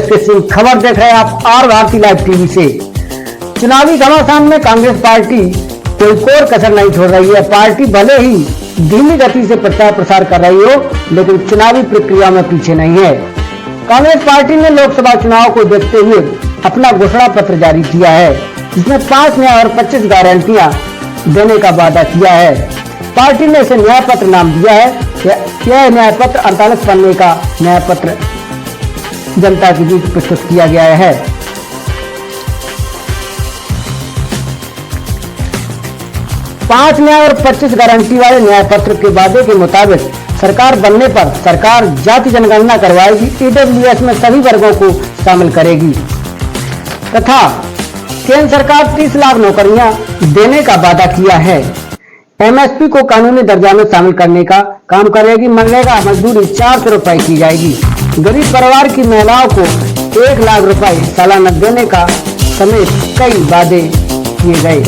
के सिंह। खबर देख रहे हैं आप आर भारती लाइव टीवी से। चुनावी घमासान में कांग्रेस पार्टी कोई कोर कसर नहीं छोड़ रही है। पार्टी भले ही धीमी गति से प्रचार प्रसार कर रही हो, लेकिन चुनावी प्रक्रिया में पीछे नहीं है। कांग्रेस पार्टी ने लोकसभा चुनाव को देखते हुए अपना घोषणा पत्र जारी किया है, जिसमें 5 न्याय और 25 गारंटियां देने का वादा किया है। पार्टी ने इसे न्याय पत्र नाम दिया है। यह न्याय पत्र 48 पन्ने का न्याय पत्र जनता के बीच प्रस्तुत किया गया है। पांच न्याय और 25 गारंटी वाले न्याय पत्र के वादे के मुताबिक सरकार बनने पर सरकार जाति जनगणना करवाएगी, ईडब्ल्यूएस में सभी वर्गों को शामिल करेगी तथा केंद्र सरकार 30 लाख नौकरियां देने का वादा किया है। एमएसपी को कानूनी दर्जा में शामिल करने का काम करेगी। मनरेगा मजदूरी 400 रुपए की जाएगी। गरीब परिवार की महिलाओं को 1 लाख रुपए सालाना देने का समेत कई वादे किए गए।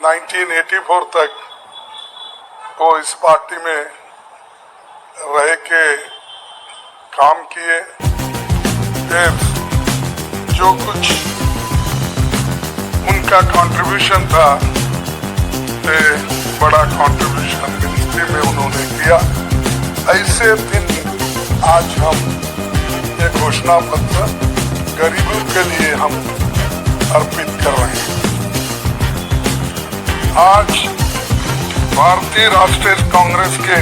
1984 तक वो इस पार्टी में रह के काम किए। फिर जो कुछ उनका कंट्रीब्यूशन था, बड़ा कंट्रीब्यूशन मिनिस्ट्री में उन्होंने किया। ऐसे दिन आज हम ये घोषणा पत्र गरीबों के लिए हम अर्पित कर रहे हैं। आज भारतीय राष्ट्रीय कांग्रेस के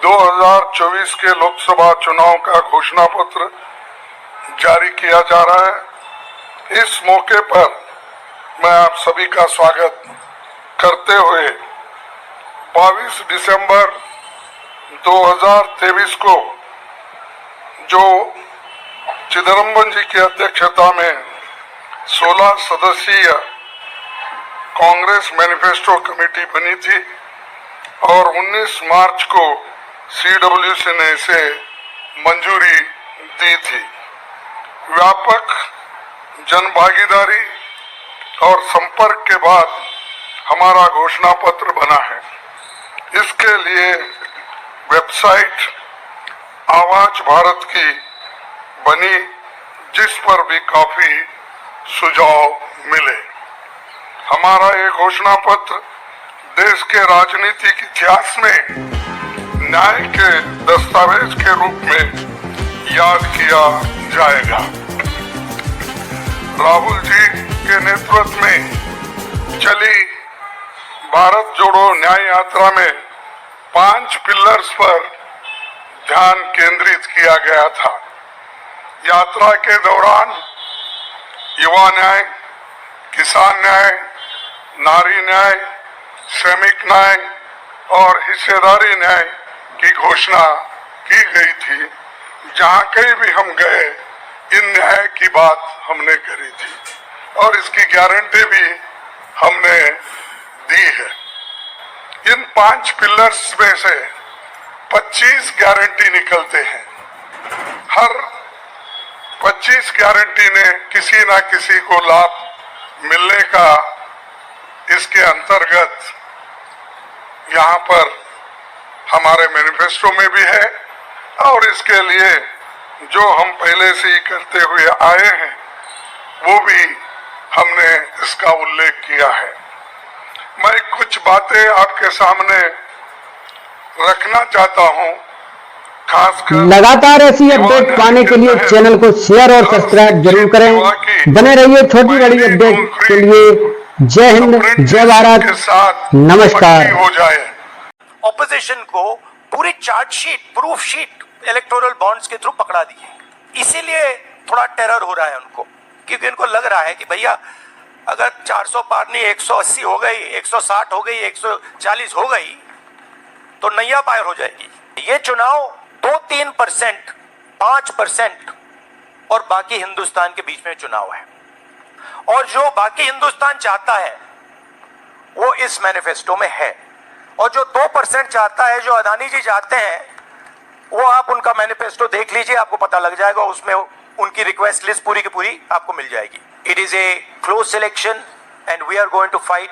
2024 के लोकसभा चुनाव का घोषणा पत्र जारी किया जा रहा है। इस मौके पर मैं आप सभी का स्वागत करते हुए 22 दिसंबर 2023 को जो चिदंबरम जी की अध्यक्षता में 16 सदस्यीय कांग्रेस मैनिफेस्टो कमेटी बनी थी और 19 मार्च को सीडब्ल्यूसी ने इसे मंजूरी दी थी। व्यापक जनभागीदारी और संपर्क के बाद हमारा घोषणा पत्र बना है। इसके लिए वेबसाइट आवाज भारत की बनी, जिस पर भी काफी सुझाव मिले। हमारा ये घोषणा पत्र देश के राजनीतिक इतिहास में न्याय के दस्तावेज के रूप में याद किया जाएगा। राहुल जी के नेतृत्व में चली भारत जोड़ो न्याय यात्रा में 5 पिलर्स पर ध्यान केंद्रित किया गया था। यात्रा के दौरान युवा न्याय, किसान न्याय, नारी न्याय, श्रमिक न्याय और हिस्सेदारी न्याय की घोषणा की गई थी। जहां कहीं भी हम गए, इन न्याय की बात हमने करी थी और इसकी गारंटी भी हमने दी है। इन 5 पिलर्स में से 25 गारंटी निकलते हैं। हर 25 गारंटी ने किसी ना किसी को लाभ मिलने का इसके अंतर्गत यहाँ पर हमारे मैनिफेस्टो में भी है और इसके लिए जो हम पहले से ही करते हुए आए हैं वो भी हमने इसका उल्लेख किया है। मैं कुछ बातें आपके सामने रखना चाहता हूँ। खासकर लगातार ऐसी अपडेट पाने के लिए चैनल को शेयर और सब्सक्राइब जरूर करें। बने रहिए छोटी बड़ी अपडेट के लिए। जय हिंद, जय भारत, नमस्कार। हो जाए ऑपोजिशन को पूरी chargesheet, proof sheet electoral bonds के थ्रू पकड़ा दी है। इसीलिए थोड़ा टेरर हो रहा है उनको, क्योंकि उनको लग रहा है कि भैया अगर 400 पार नहीं 180 हो गई, 160 हो गई, 140 हो गई तो नैया पार हो जाएगी। ये चुनाव 2-3%, 5% और बाकी हिंदुस्तान के बीच में चुनाव है। और जो बाकी हिंदुस्तान चाहता है वो इस मैनिफेस्टो में है, और जो 2% चाहता है, जो अदानी जी चाहते हैं, वो आप उनका मैनिफेस्टो देख लीजिए, आपको पता लग जाएगा। उसमें उनकी रिक्वेस्ट लिस्ट पूरी की पूरी आपको मिल जाएगी। It is a close selection and we are going to fight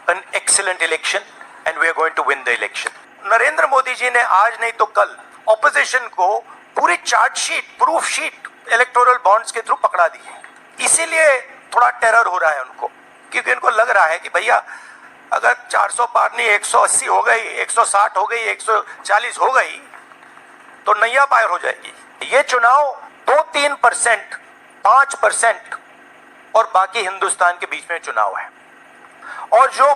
an excellent election and we are going to win the election. Narendra Modi ji ने आज नहीं तो कल ऑपोजिशन को पूरी chargesheet, proof sheet electoral bonds के थ्रू पकड़ा दी है. इसीलिए थोड़ा टेरर हो रहा है उनको, क्योंकि उनको लग रहा है कि भैया अगर 400 पार नहीं 180 हो गई, 160 हो गई, 140 हो गई तो नैया पार हो जाएगी. ये चुनाव 2-3%, 5% और बाकी हिंदुस्तान के बीच में चुनाव है. और जो